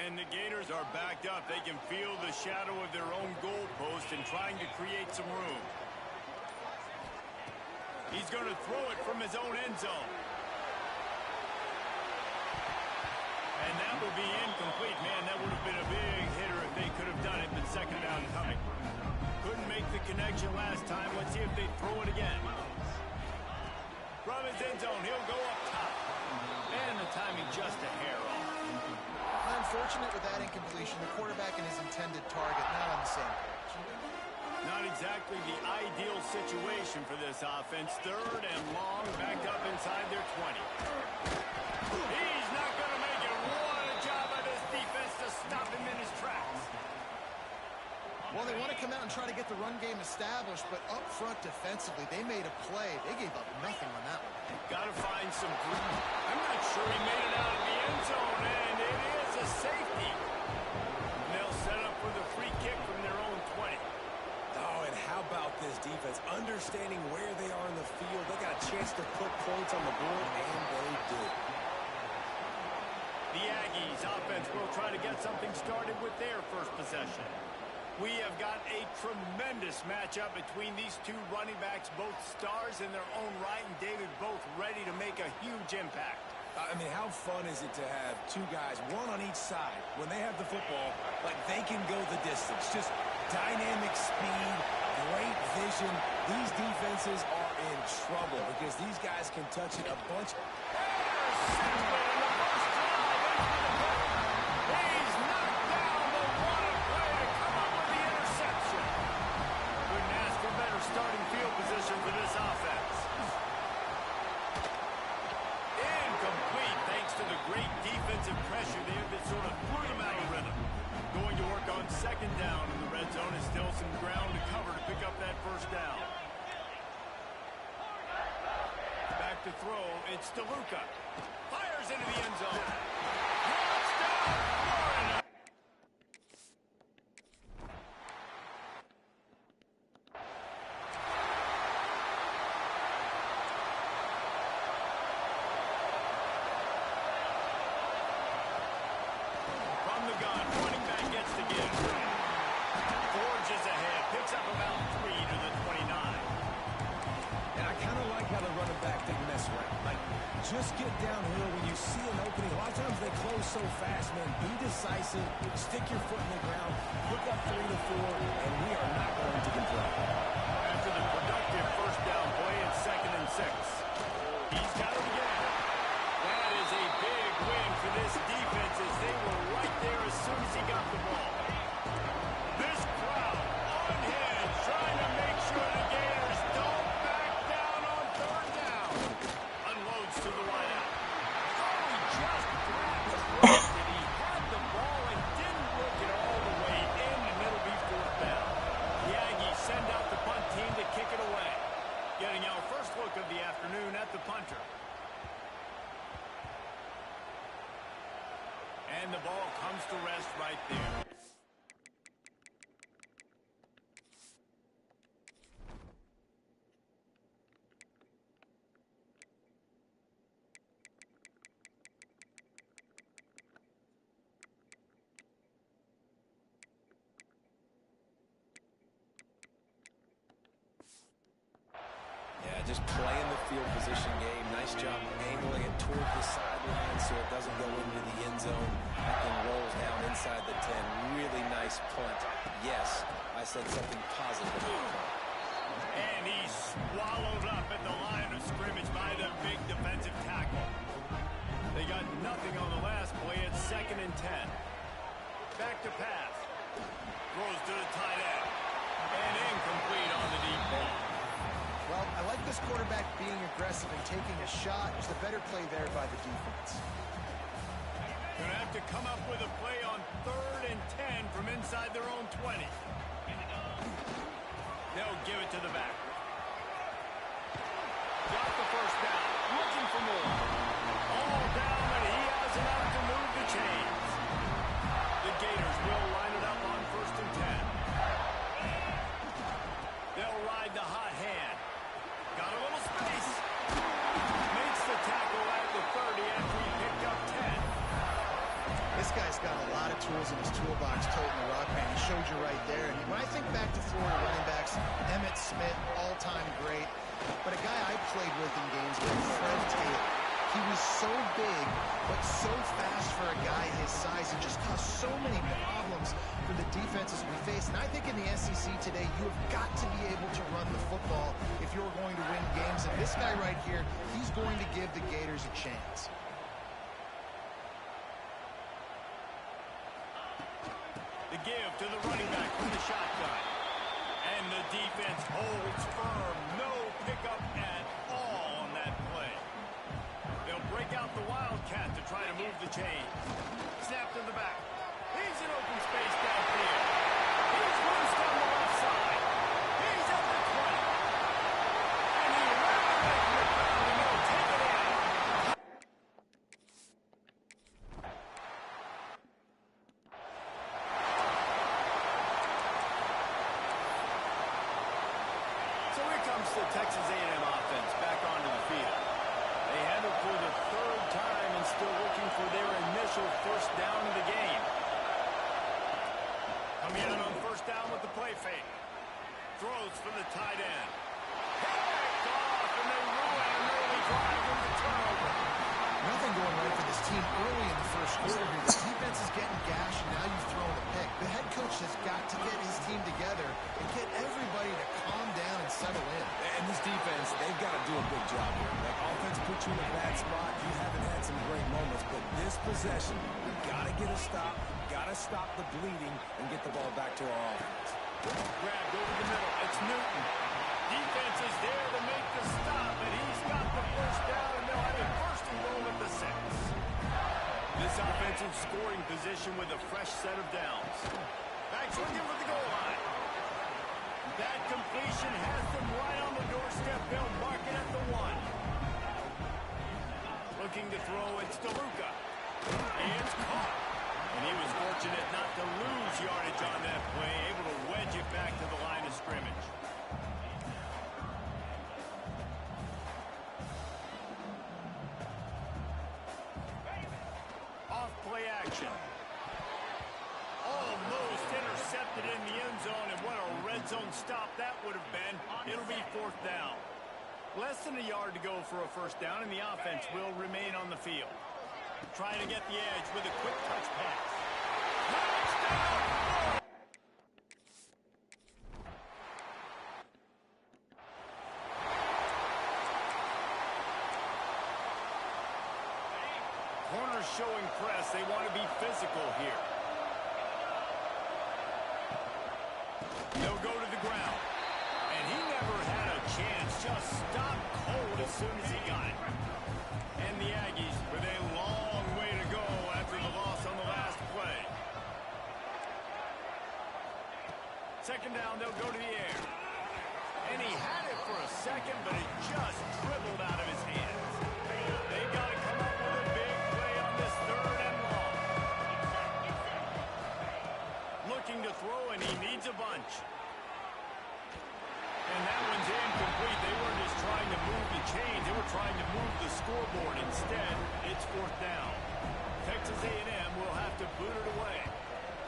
And the Gators are backed up. They can feel the shadow of their own goal post and trying to create some room. He's going to throw it from his own end zone. And that will be incomplete. Man, that would have been a big hitter if they could have done it, but second down coming. Couldn't make the connection last time. Let's see if they throw it again. From his end zone, he'll go up top. And the timing just a hair off. Unfortunate with that incompletion. The quarterback and his intended target not on the same page. Not exactly the ideal situation for this offense. Third and long, backed up inside their 20. He's not going to make it. What a job by this defense to stop him in his tracks. Well, they want to come out and try to get the run game established, but up front defensively, they made a play. They gave up nothing on that one. Got to find some room. I'm not sure he made it out of the end zone, and it is a safety. And they'll set up with a free kick from their own 20. Oh, and how about this defense? Understanding where they are in the field. They got a chance to put points on the board, and they do. The Aggies offense will try to get something started with their first possession. We have got a tremendous matchup between these two running backs, both stars in their own right, and David both ready to make a huge impact. I mean, how fun is it to have two guys, one on each side, when they have the football, like they can go the distance. Just dynamic speed, great vision. These defenses are in trouble because these guys can touch it a bunch. He's knocked down, but what a play to come up with the interception. Couldn't ask for better starting field position for this offense. Incomplete thanks to the great defensive pressure there that sort of threw them out of rhythm. Going to work on second down in the red zone is still some ground to cover to pick up that first down. Back to throw, it's DeLuca. Fires into the end zone. Touchdown, Florida! From the gun, running back gets the give. Forges ahead, picks up about 3 to the 29. And I kind of like how the running back didn't mess around. Like, just get downhill when you see an opening. A lot of times they close so fast, man. Be decisive, stick your foot in the ground, pick up 3 to 4, and we are not going to complain. After the productive first down play, it's 2nd and 6. He's got it again. That is a big win for this defense as they were right there as soon as he got the ball. This crowd unhinged, trying to make sure the Gators don't back down on third down. Unloads to the wideout. Oh, he just dropped it. He had the ball and didn't work it all the way in, and it'll be fourth down. The Aggies send out the punt team to kick it away. Getting our first look of the afternoon at the punter. And the ball comes to rest right there. Yeah, just playing the field position game. Nice job angling it toward the sideline so it doesn't go into the end zone. That thing rolls down inside the 10. Really nice punt. Yes, I said something positive. And he's swallowed up at the line of scrimmage by the big defensive tackle. They got nothing on the last play. It's 2nd and 10. Back to pass. Throws to the tight end. And incomplete on the deep ball. Well, I like this quarterback being aggressive and taking a shot. There's a better play there by the defense. Gonna have to come up with a play on 3rd and 10 from inside their own 20. They'll give it to the back. Got the first down. Looking for more. All down, but he has enough to move the chains. The Gators will line it up on 1st and 10. They'll ride the hot hand. Got a little space. Makes the tackle at the 30 after he picked up 10. This guy's got a lot lot of tools in his toolbox toting the rock, man. He showed you right there. And when I think back to Florida running backs, Emmitt Smith, all-time great. But a guy I played with in games was Fred Taylor. He was so big, but so fast for a guy his size. It just caused so many problems for the defenses we face. And I think in the SEC today, you have got to be able to run the football if you're going to win games. And this guy right here, he's going to give the Gators a chance. The give to the running back from the shotgun. And the defense holds firm. No pickup at all on that play. They'll break out the Wildcat to try to move the chains. Snap to the back. He's in open space downfield. He's loose on the left side. He's at the 20. And he ran away from the crowd and he'll take it in. So here comes the Texas A&M offense back onto the field. They handle for the third time and still looking for their initial first down of the game. Coming out on first down with the play fake. Throws for the tight end. Picked off, and they ruin an early drive with the turnover. Nothing going right for this team early in the first quarter here. The defense is getting gashed, and now you've thrown a pick. The head coach has got to get his team together and get everybody to calm down and settle in. And this defense, they've got to do a big job here. That offense put you in a bad spot. You haven't had some great moments, but this possession, you got to get a stop. Got to stop the bleeding and get the ball back to our offense. Grabbed over the middle. It's Newton. Defense is there to make the stop, and he's got the first down, and they'll have a first and goal at the 6. This offensive scoring position with a fresh set of downs. Back's looking for the goal line. That completion has them right on the doorstep. They'll mark it at the 1. Looking to throw, it's DeLuca. And it's caught. And he was fortunate not to lose yardage on that play, able to wedge it back to the line of scrimmage. Off play action. Almost intercepted in the end zone, and what a red zone stop that would have been. It'll be fourth down. Less than a yard to go for a first down, and the offense will remain on the field. Trying to get the edge with a quick touch pass. Touchdown! Corners showing press. They want to be physical here. They'll go to the ground. And he never had a chance. Just stopped cold as soon as he got it. And the Aggies with a long way to go after the loss on the last play. Second down, they'll go to the air. And he had it for a second, but it just dribbled out of his hands. They got to come up with a big play on this third and long. Looking to throw, and he needs a bunch. And that one's incomplete. They weren't just trying to move the chains. They were trying to move the scoreboard. Instead, it's fourth down. Texas A&M will have to boot it away.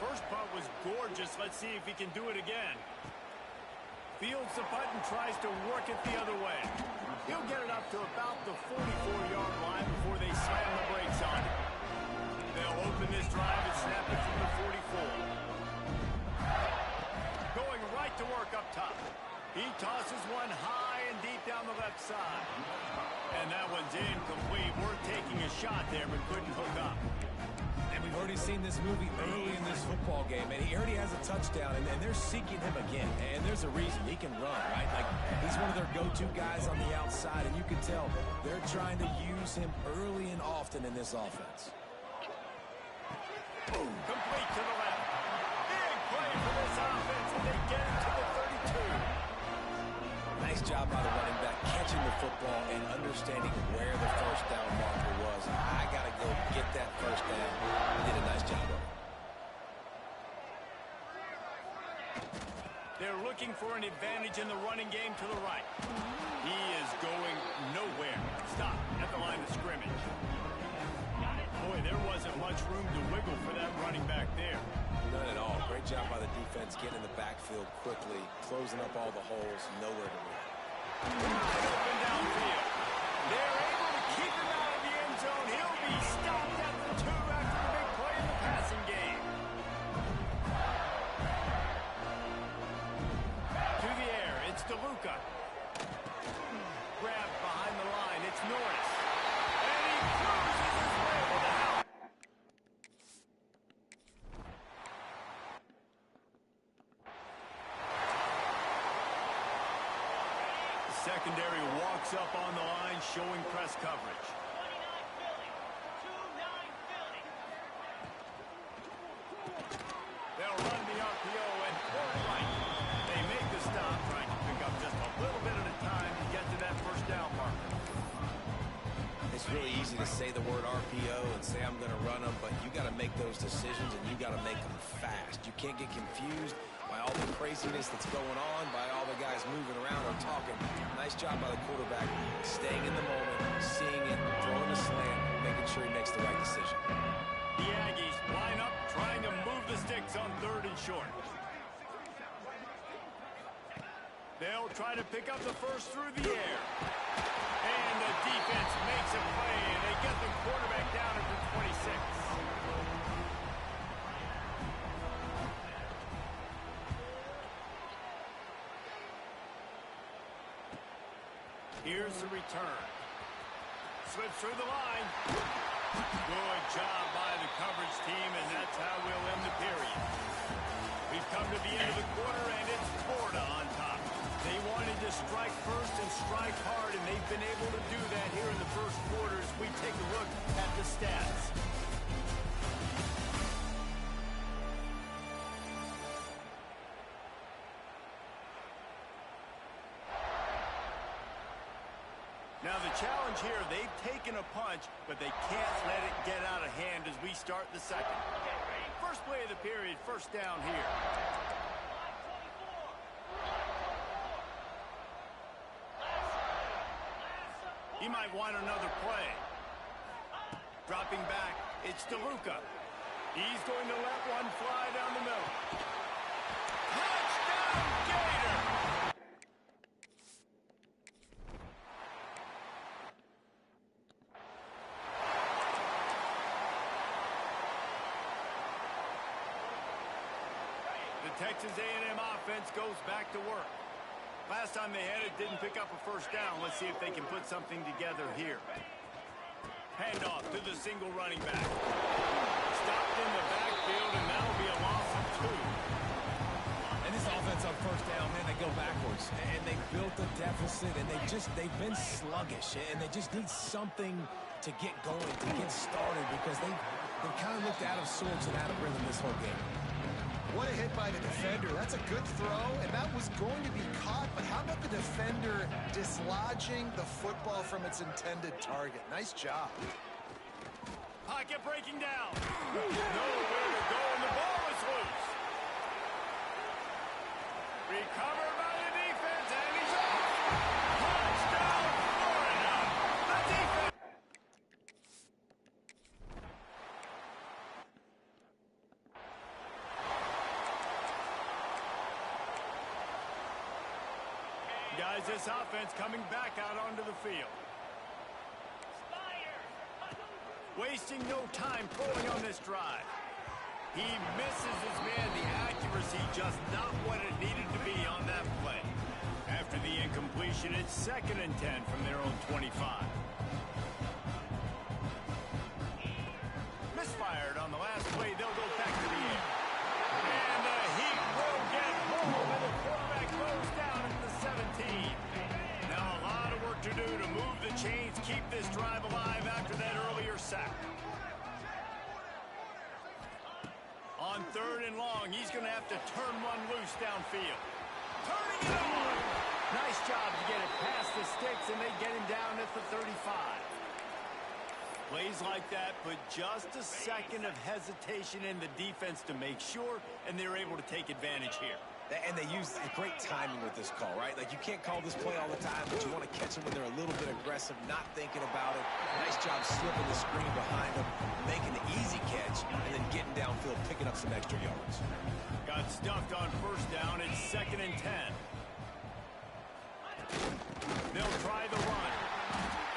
First punt was gorgeous. Let's see if he can do it again. Fields the punt and tries to work it the other way. He'll get it up to about the 44-yard line before they slam the brakes on it. They'll open this drive and snap it from the 44. Going right to work up top. He tosses one high and deep down the left side. And that one's incomplete. We're taking a shot there, but couldn't hook up. And we've already seen this movie early in this football game, and he already has a touchdown, and they're seeking him again. And there's a reason. He can run, right? Like, he's one of their go-to guys on the outside, and you can tell they're trying to use him early and often in this offense. Boom. Complete to the left. Big play for this offense, and they get it to the 32. Nice job by the running back, catching the football and understanding where the first down marker was. I got to go get that first down. He did a nice job of it. They're looking for an advantage in the running game to the right. He is going nowhere. Stop at the line of scrimmage. Boy, there wasn't much room to wiggle for that running back Good job by the defense getting in the backfield quickly, closing up all the holes, nowhere to run. Wide open downfield. They're able to keep him out of the end zone. He'll be stopped at the 2 after the big play in the passing game. To the air, it's DeLuca. Grabbed behind the line, it's Norris. And he cruises his way to the house. Secondary walks up on the line, showing press coverage. They'll run the RPO and forward right. They make the stop, trying to pick up just a little bit at a time to get to that first down marker. It's really easy to say the word RPO and say I'm going to run them, but you got to make those decisions and you got to make them fast. You can't get confused by all the craziness that's going on, by all the guys moving around or talking. Nice job by the quarterback, staying in the moment, seeing it, throwing the slant, making sure he makes the right decision. The Aggies line up, trying to move the sticks on 3rd and short. They'll try to pick up the first through the air. And the defense makes a play, and they get the quarterback down at the 26. Here's the return. Slips through the line. Good job by the coverage team, and that's how we'll end the period. We've come to the end of the quarter, and it's Florida on top. They wanted to strike first and strike hard, and they've been able to do that here in the first quarter as we take a look at the stats. Now the challenge here, they've taken a punch, but they can't let it get out of hand as we start the second. First play of the period, first down here. He might want another play. Dropping back, it's DeLuca. He's going to let one fly down the middle. Touchdown, Gator! The Texas A&M offense goes back to work. Last time they had it, didn't pick up a first down. Let's see if they can put something together here. Handoff to the single running back. Stopped in the backfield, and that'll be a loss of 2. And this offense on first down, man, they go backwards. And they built a deficit, and they've been sluggish. And they just need something to get going, to get started, because they kind of looked out of sorts and out of rhythm this whole game. What a hit by the defender. That's a good throw, and that was going to be caught, but how about the defender dislodging the football from its intended target? Nice job. Pocket breaking down. Nowhere to go, and the ball is loose. Recovered by the defense, and he's off. Touchdown, Florida. The defense. Guys, this offense coming back out onto the field. Wasting no time throwing on this drive. He misses his man. The accuracy just not what it needed to be on that play. After the incompletion, it's 2nd and 10 from their own 25. Misfired on the last play. They'll go back to the air. And the heat will get home, and the quarterback goes down at the 17. Now a lot of work to do to move the chains, keep this drive alive after that earlier sack. On 3rd and long, he's going to have to turn one loose downfield. Turning it on! Nice job to get it past the sticks, and they get him down at the 35. Plays like that put just a second of hesitation in the defense to make sure, and they're able to take advantage here. And they use great timing with this call, right? Like, you can't call this play all the time, but you want to catch them when they're a little bit aggressive, not thinking about it. Nice job slipping the screen behind them, making the easy catch, and then getting downfield, picking up some extra yards. Got stuffed on first down. It's 2nd and 10. They'll try the run.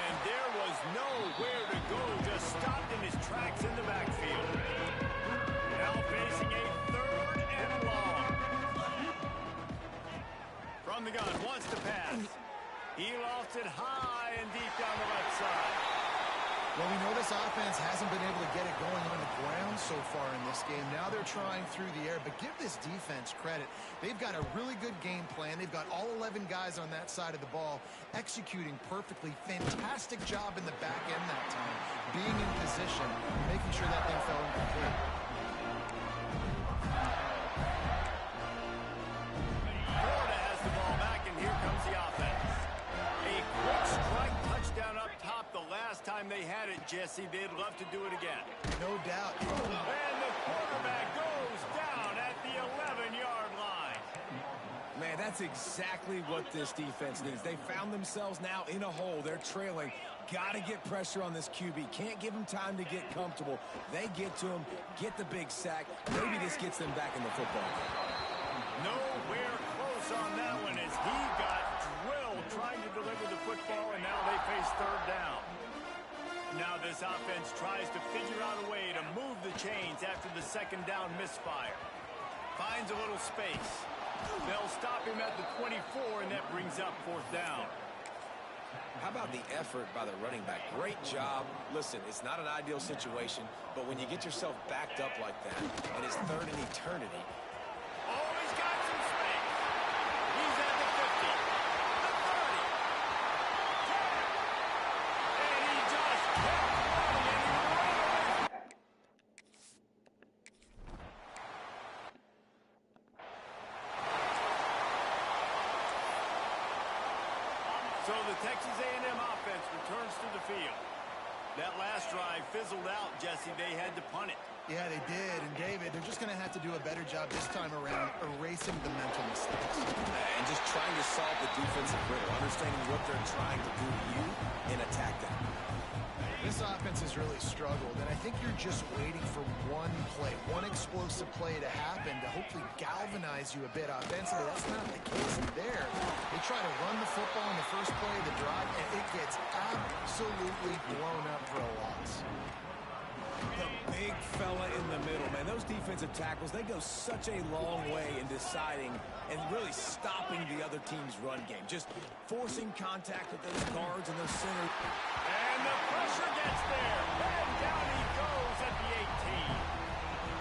And there was nowhere to go. Just stopped in his tracks in the backfield. Now facing a 3rd and long. From the gun, wants to pass. He lofts it high and deep down the left side. Well, we know this offense hasn't been able to get it going on the ground so far in this game. Now they're trying through the air, but give this defense credit. They've got a really good game plan. They've got all 11 guys on that side of the ball executing perfectly. Fantastic job in the back end that time, being in position, making sure that thing fell incomplete. Florida has the ball back, and here comes the offense. A quick strike touchdown up top. The last time they had it, Jesse, they'd love to do it again. No doubt. And the quarterback goes down at the 11-yard line. Man, that's exactly what this defense needs. They found themselves now in a hole. They're trailing. Got to get pressure on this QB. Can't give him time to get comfortable. They get to him, get the big sack. Maybe this gets them back in the football game. Nowhere close on that one as he got drilled trying to deliver the football, and now they face 3rd down. Now this offense tries to figure out a way to move the chains after the 2nd down misfire. Finds a little space. They'll stop him at the 24, and that brings up 4th down. How about the effort by the running back? Great job. Listen, it's not an ideal situation, but when you get yourself backed up like that, and it's 3rd and eternity. Oh, he's got some space. He's at the 50, the 30, 10, and he just kept running, and he ran away. So the Texas A&M offense returns to the field. That last drive fizzled out, Jesse. They had to punt it. Yeah, they did. And, David, they're just going to have to do a better job this time around erasing the mental mistakes. And just trying to solve the defensive riddle, understanding what they're trying to do to you and attack them. This offense has really struggled, and I think you're just waiting for one play, one explosive play to happen to hopefully galvanize you a bit offensively. That's not the case there. They try to run the football in the first play of the drive, and it gets absolutely blown up for a loss. The big fella in the middle, man. Those defensive tackles, they go such a long way in deciding and really stopping the other team's run game. Just forcing contact with those guards and those centers. And the pressure gets there. And down he goes at the 18.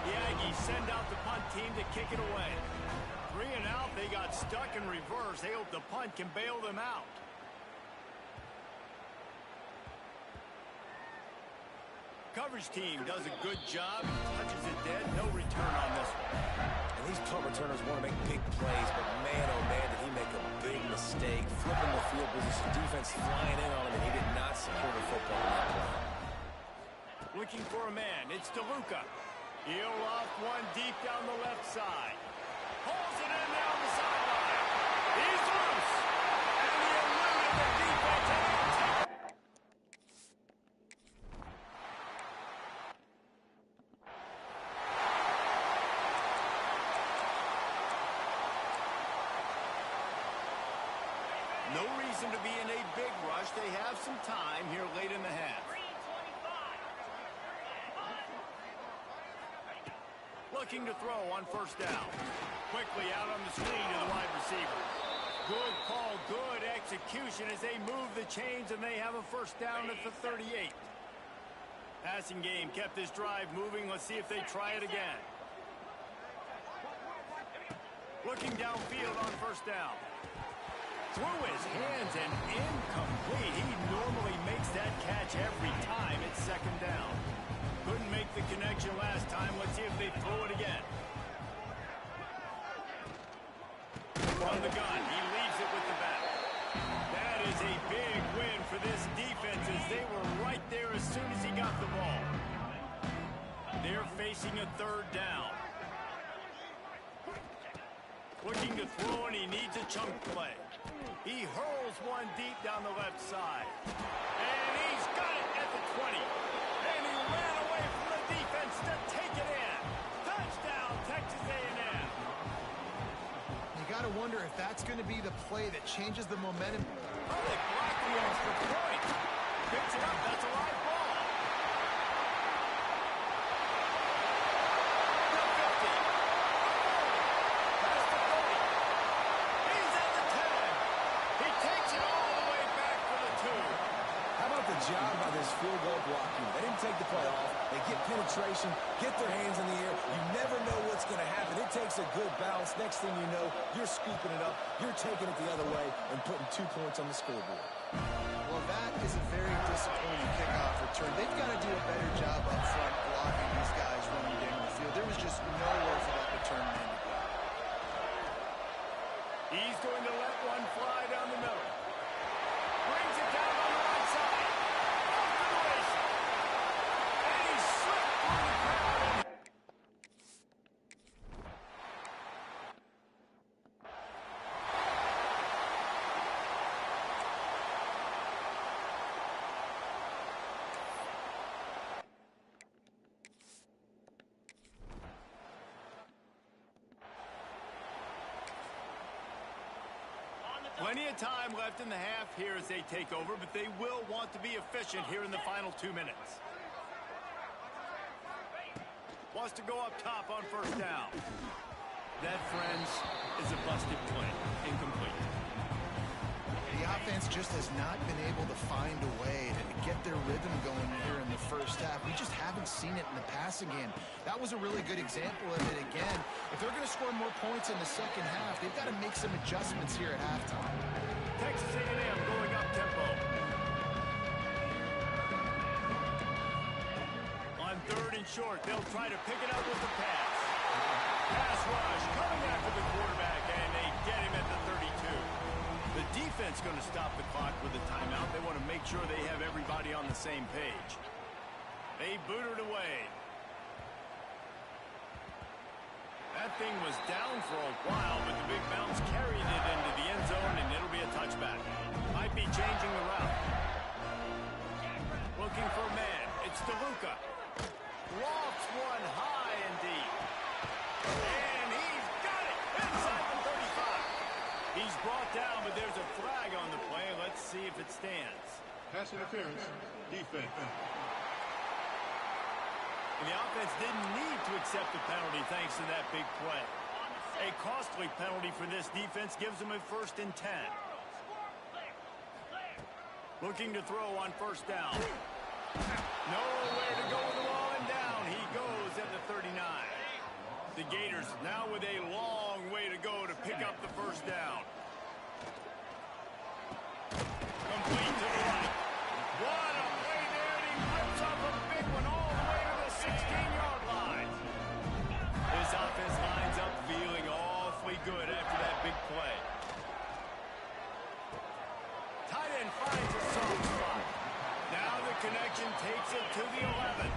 The Aggies send out the punt team to kick it away. 3 and out. They got stuck in reverse. They hope the punt can bail them out. Coverage team does a good job. Touches it dead. No return on this one. And these punt returners want to make big plays, but man, oh man, did he make a big mistake. Flipping the field position, defense flying in on him, and he did not secure the football in that play. Looking for a man. It's DeLuca. He'll loft one deep down the left side. Pulls it in down the sideline. He's loose. And he eluded the defense. And he'll take it. No reason to be in a big rush. They have some time here late in the half. Looking to throw on first down. Quickly out on the screen to the wide receiver. Good call, good execution as they move the chains, and they have a first down at the 38. Passing game kept this drive moving. Let's see if they try it again. Looking downfield on first down. Through his hands and incomplete. He normally makes that catch every time. It's second down. Couldn't make the connection last time. Let's see if they throw it again. From the gun, he leaves it with the back. That is a big win for this defense as they were right there as soon as he got the ball. They're facing a 3rd down. Looking to throw, and he needs a chunk play. He hurls one deep down the left side. And he's got it at the 20. And he ran away from the defense to take it in. wonder if that's going to be the play that changes the momentum. Oh, they blocked the extra point. Picks it up. That's a live ball. The 50. Past the 30. He's at the 10. He takes it all the way back for the 2. How about the job by this field goal blocking? They didn't take the play off. They get penetration, get their hands in the air. You never know what's going to happen. It takes a good bounce. Next thing you know, you're scooping it up. You're taking it the other way and putting 2 points on the scoreboard. Well, that is a very disappointing kickoff return. They've got to do a better job up front blocking these guys running down the field. There was just nowhere for that return man to go. He's going to let one fly down the middle. Brings it down on the right side. Off to the races. And he slipped through the crowd. Plenty of time left in the half here as they take over, but they will want to be efficient here in the final 2 minutes. Wants to go up top on first down. That, friends, is a busted play. Incomplete. The offense just has not been able to find a way to get their rhythm going here in the first half. We just haven't seen it in the passing game. That was a really good example of it again. If they're going to score more points in the second half, they've got to make some adjustments here at halftime. Texas A&M going up tempo. On 3rd and short, they'll try to pick it up with the pass. Pass rush coming after the quarterback, and they get him at the 32. The defense going to stop the clock with a timeout. They want to make sure they have everybody on the same page. They boot it away. That thing was down for a while, but the big bounce carried it into the end zone, and it'll be a touchback. Might be changing the route. Looking for a man. It's DeLuca. Lofts one high and deep. And he's got it inside the 35. He's brought down, but there's a flag on the play. Let's see if it stands. Pass interference, defense. And the offense didn't need to accept the penalty thanks to that big play. A costly penalty for this defense gives them a 1st and 10. Looking to throw on first down. Nowhere to go with the ball and down. He goes at the 39. The Gators now with a long way to go to pick up the first down. Complete to the right. What a play there, and he rips off a big one all the way to the 16-yard line. His offense lines up feeling awfully good after that big play. Tight end finds a soft spot. Now the connection takes it to the 11.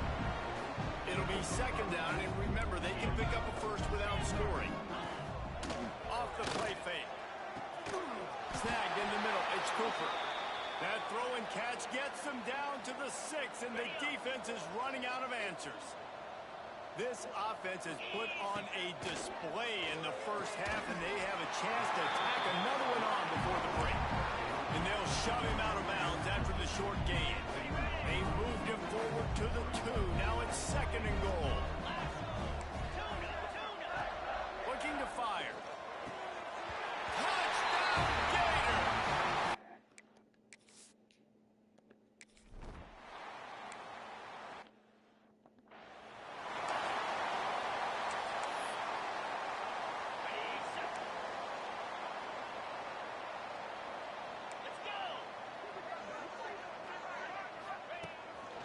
It'll be 2nd down, and remember, they can pick up a first without scoring. Off the play fake. Snagged in the middle. It's Cooper. That throw and catch gets them down to the 6, and the defense is running out of answers. This offense has put on a display in the first half, and they have a chance to tack another one on before the break. And they'll shove him out of bounds after the short gain. They moved him forward to the 2. Now it's 2nd and goal. Looking to fire. Touchdown, Gator!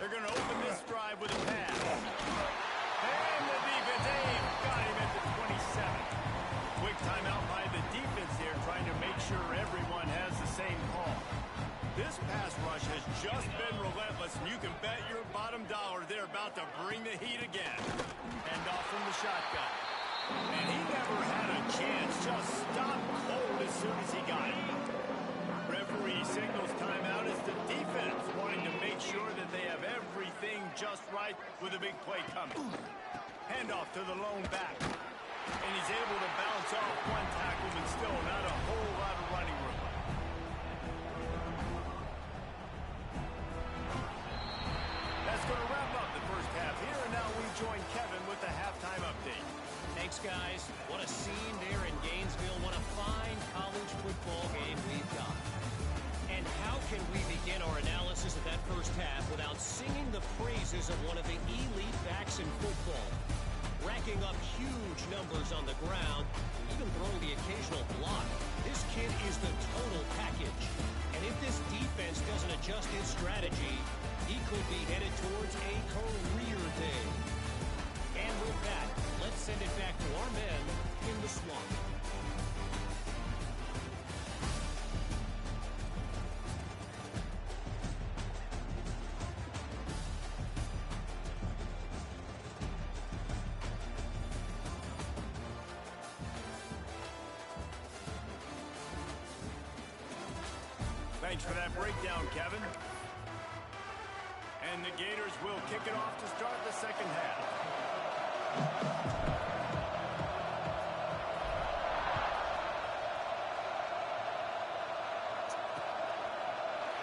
They're going to open this drive with a pass. And the defense got him at the 27. Quick timeout by the defense here, trying to make sure everyone has the same call. This pass rush has just been relentless, and you can bet your bottom dollar they're about to bring the heat again. Hand off from the shotgun. And he never had a chance, just stopped cold as soon as he got it. Referee signals timeout as the defense wanting to make sure that they have everything just right with a big play coming. Handoff to the lone back. And he's able to bounce off one tackle, but still not a whole lot of running room. That's going to wrap up the first half here, and now we join Kevin with the halftime update. Thanks, guys. What a scene there in Gainesville. What a fine college football game we've got. And how can we begin our analysis of that first half without singing the praises of one of the elite backs in football? Racking up huge numbers on the ground, even throwing the occasional block. This kid is the total package. And if this defense doesn't adjust its strategy, he could be headed towards a career day. And with that, let's send it back to our men in the swamp. Thanks for that breakdown, Kevin. And the Gators will kick it off to start the second half.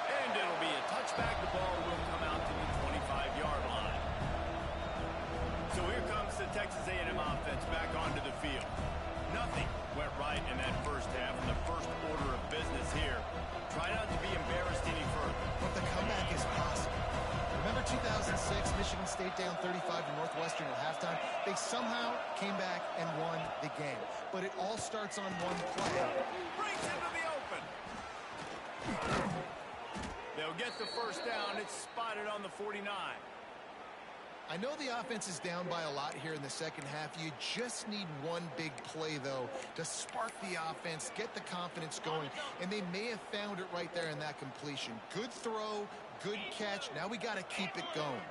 And it'll be a touchback. The ball will come out to the 25-yard line. So here comes the Texas A&M offense back onto the field. Nothing went right in that first half, and the first order of business here. Try not to be embarrassed any further. But the comeback is possible. Remember 2006, Michigan State down 35 to Northwestern at halftime? They somehow came back and won the game. But it all starts on one play. Brings into the open. They'll get the first down. It's spotted on the 49. I know the offense is down by a lot here in the second half. You just need one big play, though, to spark the offense, get the confidence going, and they may have found it right there in that completion. Good throw, good catch. Now we got to keep it going.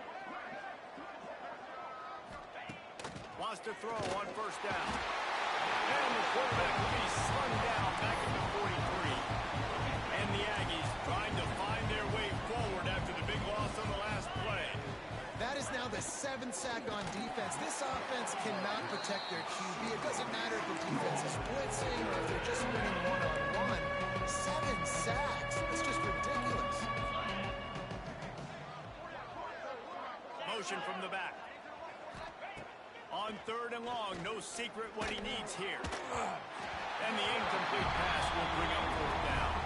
Wants to throw on first down. And the quarterback will be slung down back at the 43. And the Aggies trying to find their way forward after the big loss on the last play. That is now the 7th sack on defense. This offense cannot protect their QB. It doesn't matter if the defense is blitzing or if they're just winning one-on-one. 7 sacks. That's just ridiculous. Motion from the back. On third and long, no secret what he needs here. And the incomplete pass will bring up fourth down.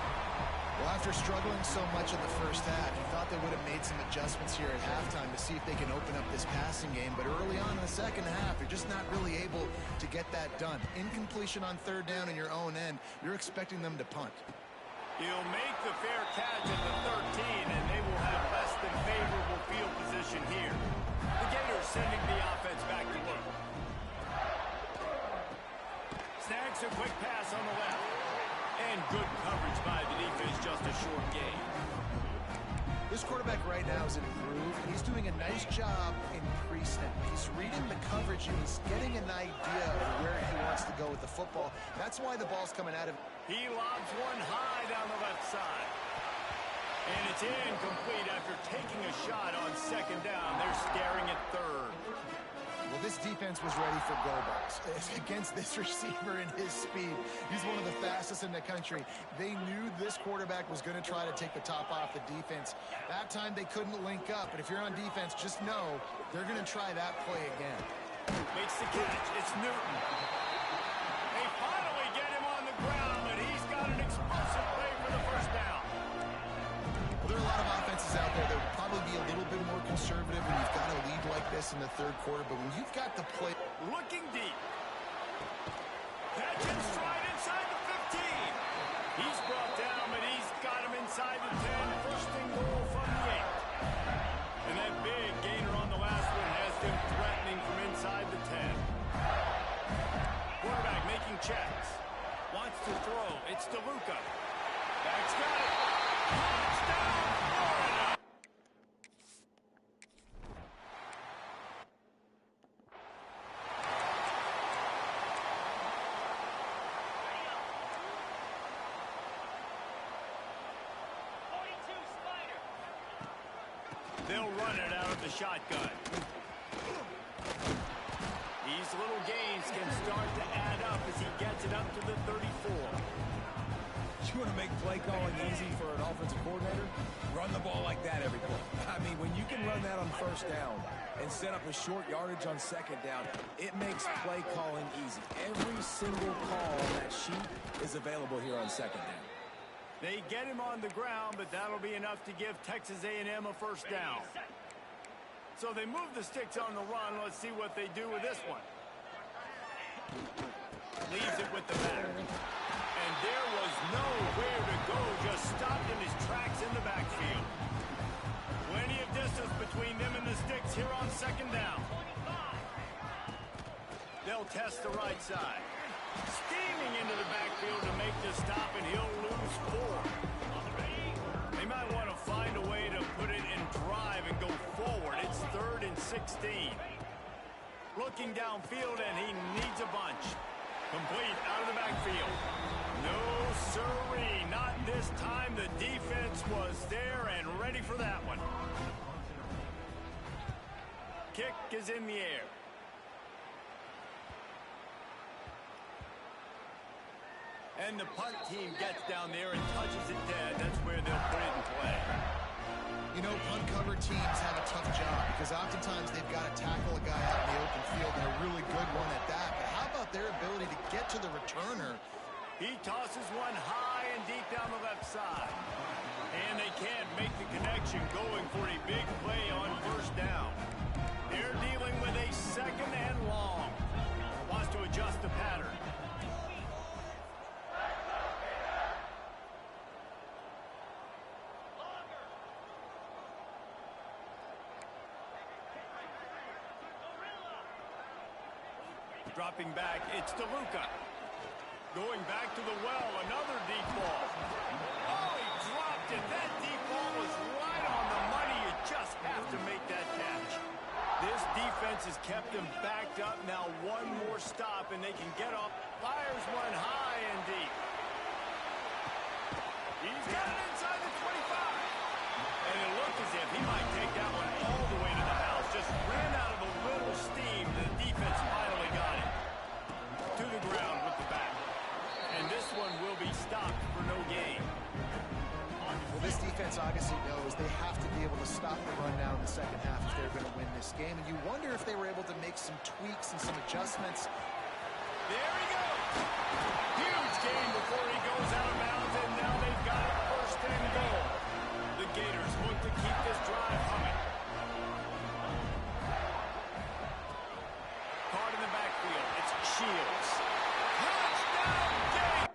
Well, after struggling so much in the first half, you thought they would have made some adjustments here at halftime to see if they can open up this passing game. But early on in the second half, they're just not really able to get that done. Incompletion on third down in your own end, you're expecting them to punt. He'll make the fair catch at the 13, and they will have less than favorable field position here. The Gators sending the offense back to work. Snags a quick pass on the left. And good coverage by the defense, just a short gain. This quarterback right now is in a groove, and he's doing a nice job in pre-snap. He's reading the coverage, and he's getting an idea of where he wants to go with the football. That's why the ball's coming out of him. He lobs one high down the left side. And it's incomplete after taking a shot on second down. They're staring at third. Well, this defense was ready for go balls against this receiver and his speed. He's one of the fastest in the country. They knew this quarterback was going to try to take the top off the defense. That time they couldn't link up, but if you're on defense, just know they're going to try that play again. Makes the catch. It's Newton. They finally get him on the ground, but he's got an explosive play for the first down. Well, there are a lot of offenses out there that would probably be a little bit more conservative when you've got a lead like this in the third quarter, but when you've got the play... Looking deep. Catch and stride inside the 15. He's brought down, but he's got him inside the 10. First and goal from the 8. And that big gainer on the last one has him threatening from inside the 10. Quarterback making checks. Wants to throw. It's DeLuca. Back's got it. Touchdown, Florida! They'll run it out of the shotgun. These little gains points can start to add up as he gets it up to the 34. You want to make play calling easy for an offensive coordinator? Run the ball like that every play. I mean, when you can run that on first down and set up a short yardage on second down, it makes play calling easy. Every single call on that sheet is available here on second down. They get him on the ground, but that'll be enough to give Texas A&M a first down. So they move the sticks on the run. Let's see what they do with this one. Leaves it with the back. And there was nowhere to go, just stopped in his tracks in the backfield. Plenty of distance between them and the sticks here on second down. They'll test the right side. Steaming into the backfield to make the stop, and he'll lose 4. They might want to find a way to put it in drive and go forward. It's 3rd and 16. Looking downfield, and he needs a bunch. Complete out of the backfield. No, sirree, not this time. The defense was there and ready for that one. Kick is in the air. And the punt team gets down there and touches it dead. That's where they'll put it in play. You know, punt cover teams have a tough job because oftentimes they've got to tackle a guy out in the open field, and a really good one at that. But how about their ability to get to the returner? He tosses one high and deep down the left side. And they can't make the connection, going for a big play on first down. They're dealing with a second and long. Wants to adjust the pattern. Dropping back, it's DeLuca. Going back to the well, another deep ball. Oh, he dropped it. That deep ball was right on the money. You just have to make that catch. This defense has kept them backed up. Now one more stop, and they can get up. Fires one high and deep. He's got it inside the 25. And it looked as if he might take that one all the way to the house. Just ran out of a little steam. The defense finally got it to the ground with the back. And this one will be stopped for no gain. Well, this defense obviously knows they have to be able to stop the run now in the second half if they're going to win this game. And you wonder if they were able to make some tweaks and some adjustments. There he goes. Huge gain before he goes out of bounds, and now they've got it first and goal. The Gators look to keep this drive humming. Caught in the backfield. It's Shields. Touchdown, Gators!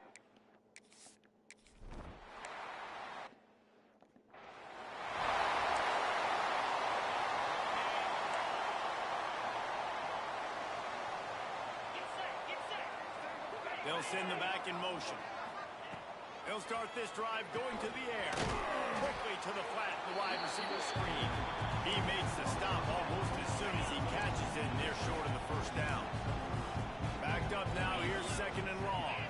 They'll send the back in motion. They'll start this drive going to the air. Quickly to the flat, the wide receiver screen. He makes the stop almost as soon as he catches it, and they're short of the first down. Backed up now, here's second and long.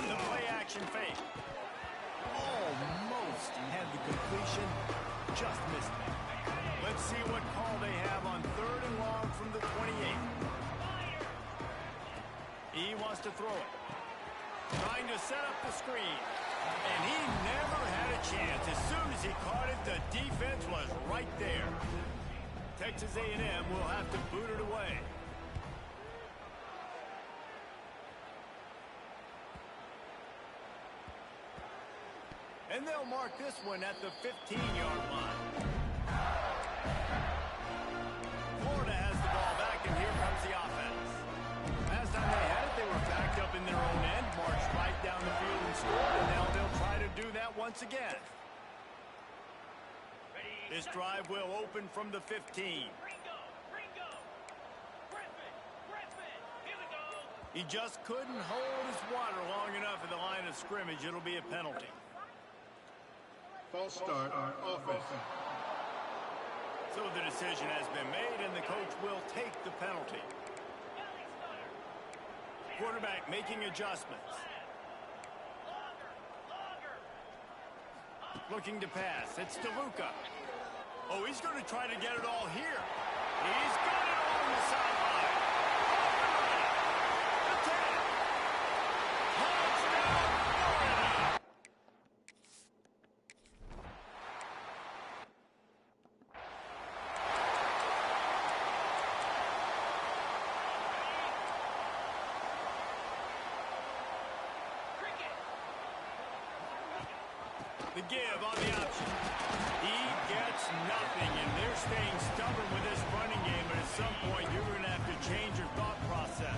The play action fake. Almost had the completion, just missed it. Let's see what call they have on third and long from the 28. He wants to throw it. Trying to set up the screen. And he never had a chance. As soon as he caught it, the defense was right there. Texas A&M will have to boot it away. And they'll mark this one at the 15-yard line. Florida has the ball back, and here comes the offense. Last time they had it, they were backed up in their own end, marched right down the field and scored, and now they'll try to do that once again. This drive will open from the 15. He just couldn't hold his water long enough at the line of scrimmage. It'll be a penalty. False start on offense. So the decision has been made, and the coach will take the penalty. Quarterback making adjustments. Looking to pass. It's DeLuca. Oh, he's going to try to get it all here. He's got it along the sideline. The 10. Touchdown, Florida. The give on the option. He gets nothing, and they're staying stubborn with this running game, but at some point you're going to have to change your thought process.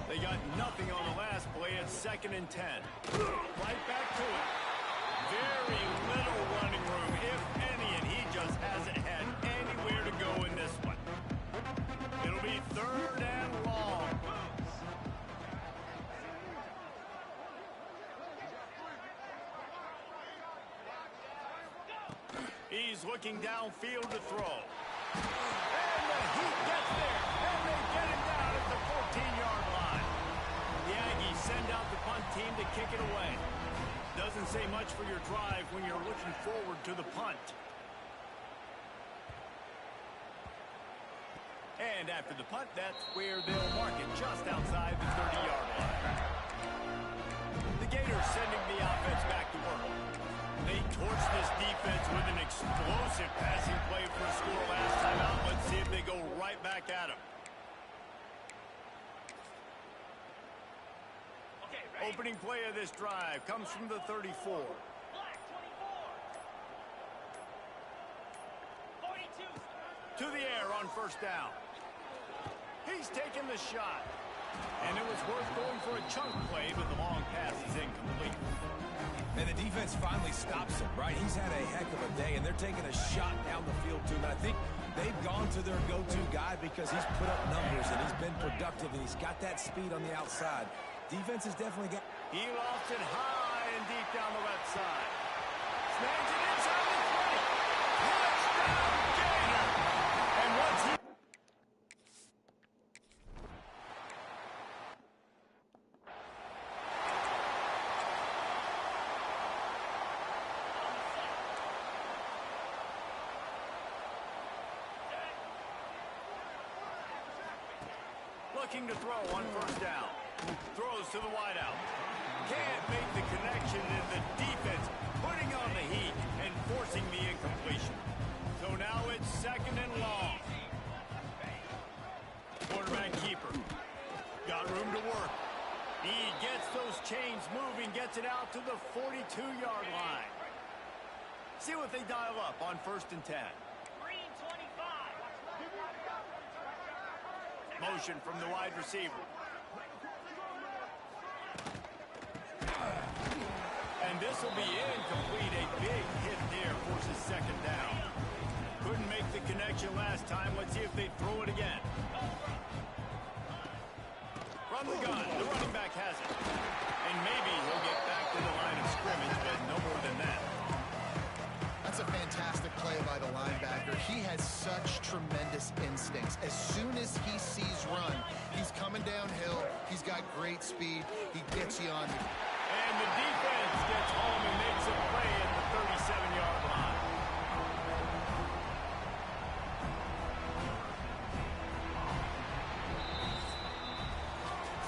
They got nothing on the last play. It's 2nd and 10. Right back to it. Very little running room, if any, and he just hasn't had anywhere to go in this one. It'll be 3rd and long. He's looking downfield to throw. And the Heat gets there, and they get him down at the 14-yard line. The Aggies send out the punt team to kick it away. Doesn't say much for your drive when you're looking forward to the punt. And after the punt, that's where they'll mark it, just outside the 30-yard line. The Gators sending the offense back to work. They torched this defense with an explosive passing play for a score last time out. Let's see if they go right back at him. Opening play of this drive comes from the 34. To the air on 1st down. He's taking the shot. And it was worth going for a chunk play, but the long pass is incomplete. And the defense finally stops him, right? He's had a heck of a day, and they're taking a shot down the field, too. And I think they've gone to their go-to guy because he's put up numbers, and he's been productive, and he's got that speed on the outside. Defense has definitely got... He lofts it high and deep down the left side. Snags it inside the 20. Touchdown, Gator! And once he... Looking to throw on 1st down. Throws to the wideout. Can't make the connection, and the defense putting on the heat and forcing the incompletion. So now it's 2nd and long. Quarterback keeper. Got room to work. He gets those chains moving, gets it out to the 42-yard line. See what they dial up on 1st and 10. Motion from the wide receiver. And this will be incomplete. A big hit there forces 2nd down. Couldn't make the connection last time. Let's see if they throw it again. From the gun, the running back has it. And maybe he'll get back to the line of scrimmage, but no more than that. That's a fantastic play by the linebacker. He has such tremendous instincts. As soon as he sees run, he's coming downhill. He's got great speed. He gets you on you. And the defense gets home and makes a play at the 37-yard line.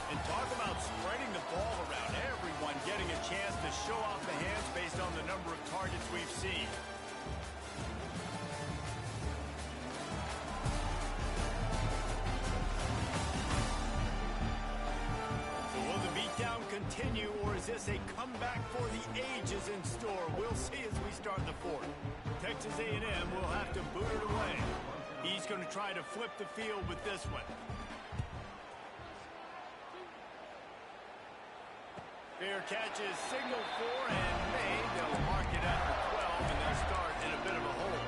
And talk about spreading the ball around. Everyone getting a chance to show off the hands based on the number of targets we've seen. Continue, or is this a comeback for the ages in store? We'll see as we start the 4th. Texas A&M will have to boot it away. He's going to try to flip the field with this one. Fair catch is signaled for and made. They'll mark it at the 12, and they'll start in a bit of a hole.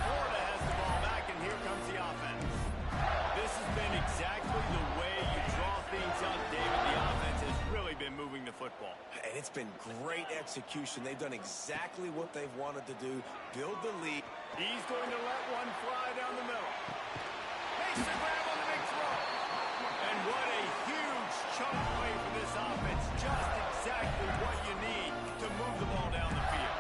Florida has the ball back, and here comes the offense. This has been exactly the way you draw things up, David. The offense has really been moving the football. And it's been great execution. They've done exactly what they've wanted to do, build the lead. He's going to let one fly down the middle. Makes the grab on the big throw. And what a huge chunk play for this offense. Just exactly what you need to move the ball down the field.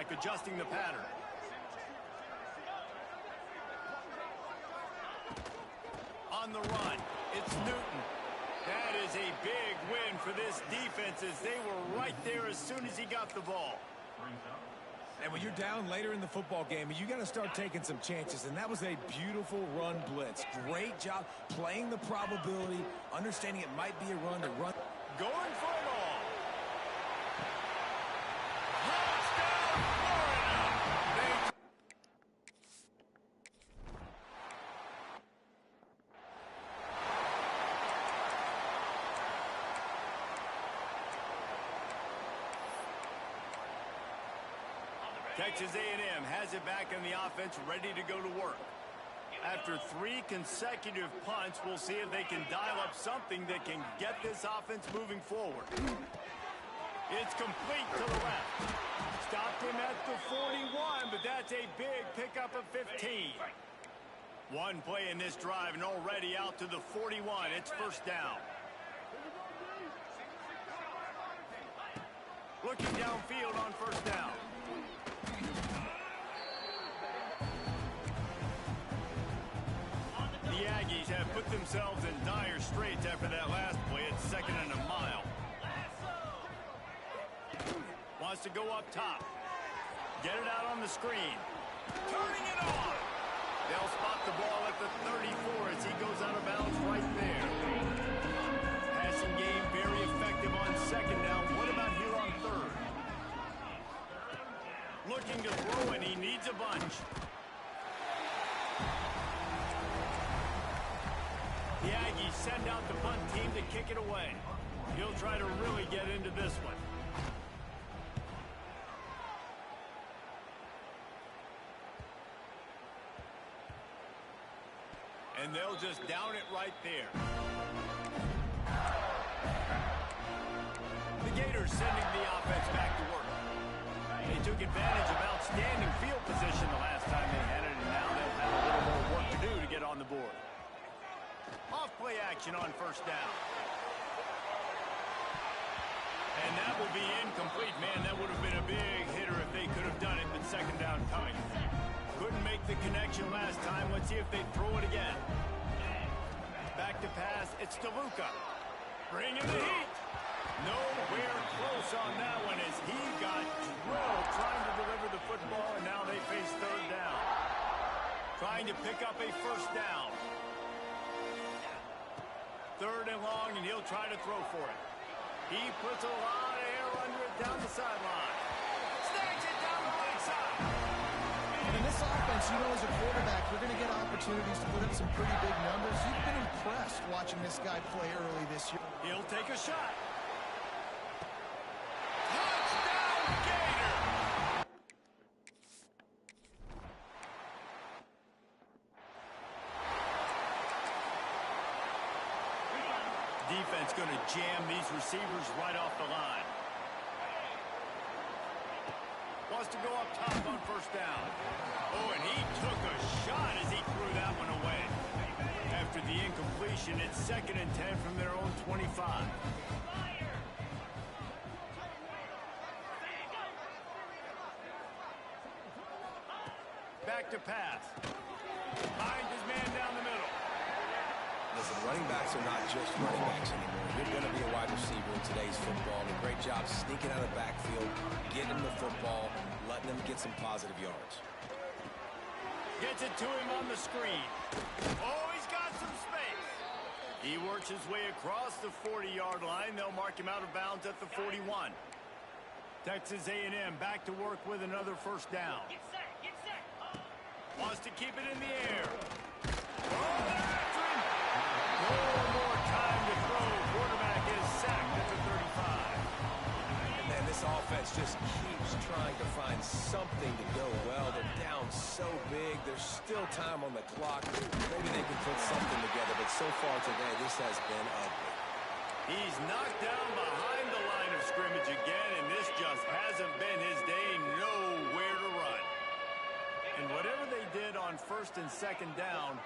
quarterback adjusting the pattern. On the run, it's Newton. That is a big win for this defense as they were right there as soon as he got the ball. And when you're down later in the football game, you got to start taking some chances, and that was a beautiful run blitz. Great job playing the probability, understanding it might be a run to run. Going for it all. Touchdown, Florida! Texas A&M has it back in the offense, ready to go to work. After 3 consecutive punts, we'll see if they can dial up something that can get this offense moving forward. It's complete to the left. Stopped him at the 41, but that's a big pickup of 15. One play in this drive and already out to the 41. It's first down. Looking downfield on first down. The Aggies have put themselves in dire straits after that last play. It's 2nd and a mile. Wants to go up top. Get it out on the screen. Turning it on. They'll spot the ball at the 34 as he goes out of bounds right there. Passing game very effective on 2nd down. What about here on 3rd? Looking to throw, and he needs a bunch. The Aggies send out the punt team to kick it away. He'll try to really get into this one. And they'll just down it right there. The Gators sending the offense back to work. They took advantage of outstanding field position the last time they had it, and now they'll have a little more work to do to get on the board. Off-play action on first down. And that will be incomplete. Man, that would have been a big hitter if they could have done it, but 2nd down coming. Couldn't make the connection last time. Let's see if they throw it again. Back to pass. It's DeLuca. Bring in the heat. Nowhere close on that one as he got drilled trying to deliver the football, and now they face 3rd down. Trying to pick up a first down. 3rd and long, and he'll try to throw for it. He puts a lot of air under it down the sideline. Snags it down the right side. And in this offense, you know, as a quarterback, you're going to get opportunities to put up some pretty big numbers. You've been impressed watching this guy play early this year. He'll take a shot. Touchdown, Gator! Defense going to jam these receivers right off the line. Wants to go up top on first down. Oh, and he took a shot as he threw that one away. After the incompletion, it's 2nd and 10 from their own 25. Back to pass. Finds his man down the middle. Listen, running backs are not just running backs anymore. You're going to be a wide receiver in today's football. And a great job sneaking out of the backfield, getting the football, letting them get some positive yards. Gets it to him on the screen. Oh, he's got some space. He works his way across the 40-yard line. They'll mark him out of bounds at the 41. Texas A&M back to work with another first down. Get set. Wants to keep it in the air. Oh, they're after him. No more time to throw. Quarterback is sacked at the 35. And then this offense just keeps trying to find something to go well. They're down so big. There's still time on the clock. Maybe they can put something together, but so far today, this has been ugly. He's knocked down behind the line of scrimmage again, and this just hasn't been his day. Nowhere to run. And whatever they did on 1st and 2nd down,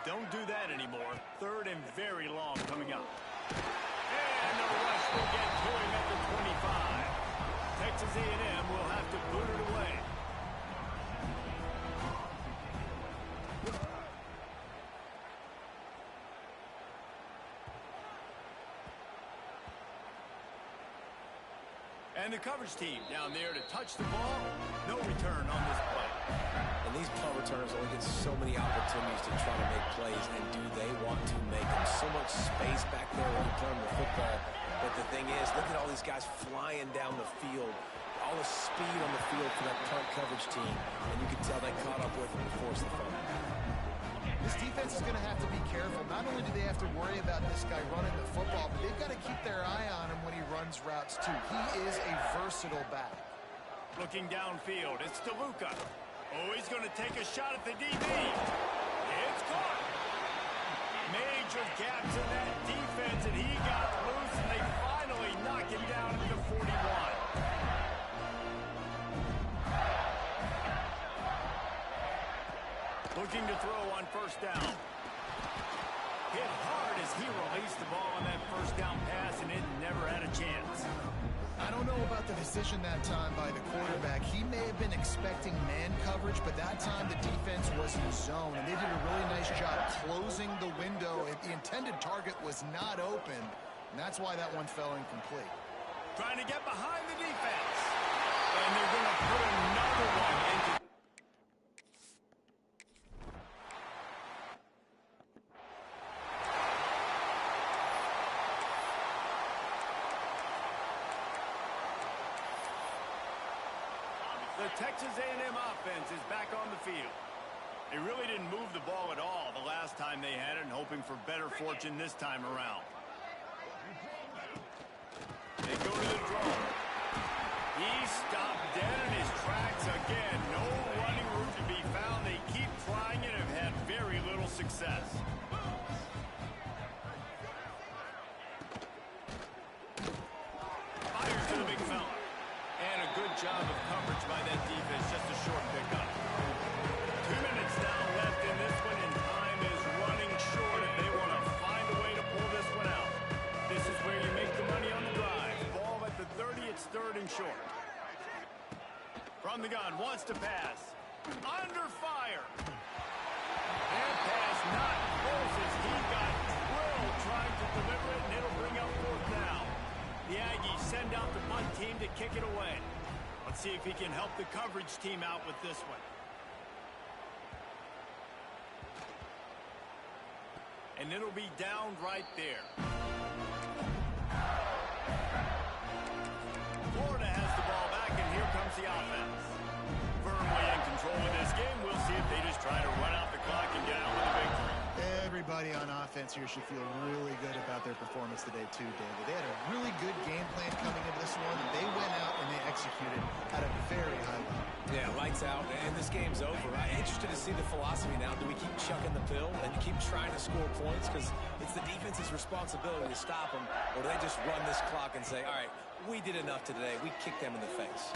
don't do that anymore. 3rd and very long coming up. And the rush will get to him at the 25. Texas A&M will have to boot it away. And the coverage team down there to touch the ball. No return on this play. And these punt returners only get so many opportunities to try to make plays, and do they want to make them? So much space back there when you turn the football. But the thing is, look at all these guys flying down the field. All the speed on the field for that punt coverage team. And you can tell they caught up with them and forced the fumble. This defense is going to have to be careful. Not only do they have to worry about this guy running the football, but they've got to keep their eye on him when he runs routes, too. He is a versatile back. Looking downfield, it's DeLuca. Oh, he's going to take a shot at the DB. It's caught. Major gaps in that defense, and he got loose, and they finally knock him down at the 41. Looking to throw on first down. Hit hard as he released the ball on that first down pass, and it never had a chance. I don't know about the decision that time by the quarterback. He may have been expecting man coverage, but that time the defense was in zone, and they did a really nice job closing the window. The intended target was not open, and that's why that one fell incomplete. Trying to get behind the defense. And they're going to put another one into... The Texas A&M offense is back on the field. They really didn't move the ball at all the last time they had it, and hoping for better fortune this time around. They go to the draw. He stopped dead in his tracks again. No running room to be found. They keep trying it and have had very little success. Fires to the big fella. And a good job of coverage by that defense. Just a short pickup. 2 minutes now left in this one, and time is running short if they want to find a way to pull this one out. This is where you make the money on the drive. Ball at the 30, it's third and short. From the gun, wants to pass. Under fire. And pass not close as he got drilled trying to deliver it, and it'll bring up fourth down. The Aggies send out the punt team to kick it away. Let's see if he can help the coverage team out with this one. And it'll be down right there. Florida has the ball back, and here comes the offense. Firmly in control of this game. We'll see if they just try to run out the clock and get out with a victory. Everybody on offense here should feel really good about their performance today, too, David. They had a really good game plan coming into this one, and they went out and they executed at a very high level. Yeah, lights out, and this game's over. I'm interested to see the philosophy now. Do we keep chucking the pill and keep trying to score points? Because it's the defense's responsibility to stop them, or do they just run this clock and say, all right, we did enough today. We kicked them in the face.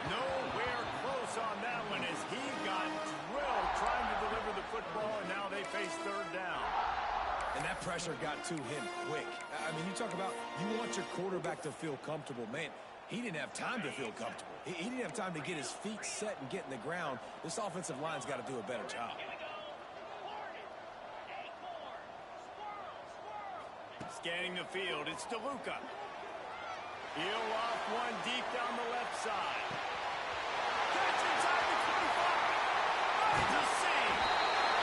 Nowhere close on that one as he got drilled trying to deliver the football, and now they face third down. And that pressure got to him quick. I mean, you talk about you want your quarterback to feel comfortable. Man, he didn't have time to feel comfortable. He didn't have time to get his feet set and get in the ground. This offensive line's got to do a better job. Scanning the field, it's DeLuca. He'll off one deep down the left side. Catch inside the 25. Finds a seam.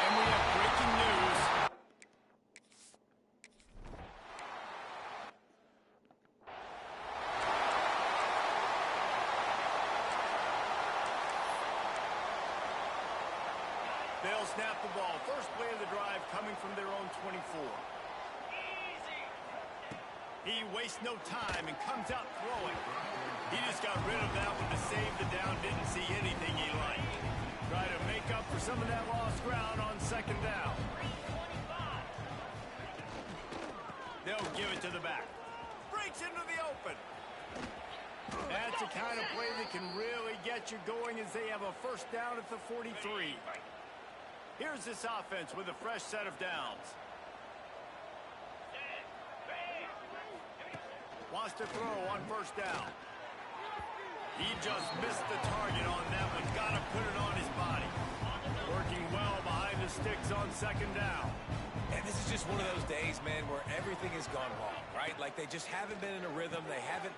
And we have breaking news. They'll snap the ball. First play of the drive coming from their own 24. He wastes no time and comes out throwing. He just got rid of that one to save the down. Didn't see anything he liked. Try to make up for some of that lost ground on second down. They'll give it to the back. Breaks into the open. That's the kind of play that can really get you going as they have a first down at the 43. Here's this offense with a fresh set of downs. Wants to throw on first down. He just missed the target on that one. Got to put it on his body. Working well behind the sticks on second down. And this is just one of those days, man, where everything has gone wrong, right? Like they just haven't been in a rhythm. They haven't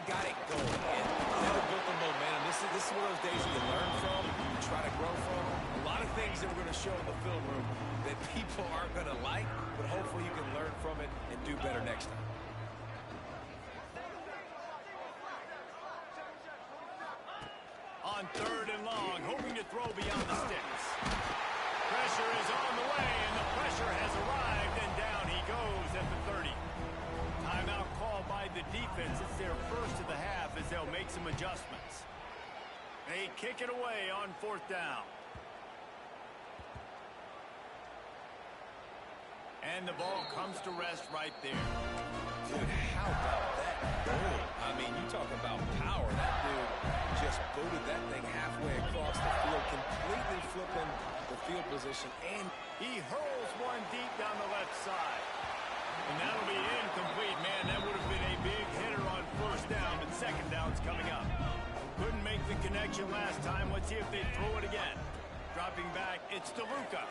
got it going. And never built the momentum. This is one of those days you learn from, you try to grow from. A lot of things that we're going to show in the film room that people aren't going to like, but hopefully you can learn from it and do better next time. On third and long, hoping to throw beyond the sticks. Pressure is on the way, and the pressure has arrived, and down he goes at the 30. Timeout called by the defense. It's their first of the half as they'll make some adjustments. They kick it away on fourth down. And the ball comes to rest right there. Dude, how about that goal? I mean, you talk about power. That dude just booted that thing halfway across the field, completely flipping the field position. And he hurls one deep down the left side. And that'll be incomplete. Man, that would have been a big hitter on first down, but second down's coming up. Couldn't make the connection last time. Let's see if they throw it again. Dropping back, it's DeLuca.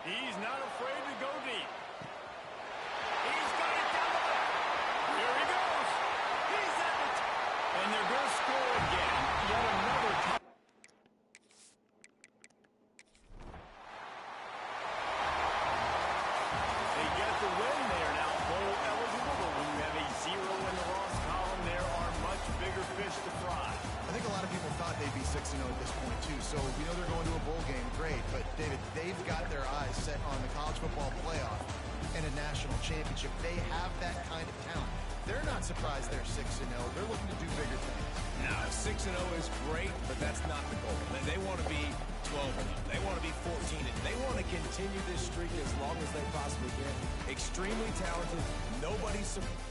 He's not afraid to go deep. He's got it down the left. Here he goes. He's at the top. And they're going to score again. Yet another touchdown. They get the win there now. Bowl eligible, but when you have a 0 in the loss column, there are much bigger fish to fry. I think a lot of people thought they'd be 6-0 at this point, too. So we know they're going to a bowl game. Great. But, David, they've got their eyes set on the college football playoff and a national championship. They have that kind of talent. They're not surprised they're 6-0. They're looking to do bigger things. now, 6-0 is great, but that's not the goal. They want to be 12-0. They want to be 14-0. They want to continue this streak as long as they possibly can. Extremely talented. Nobody's surprised.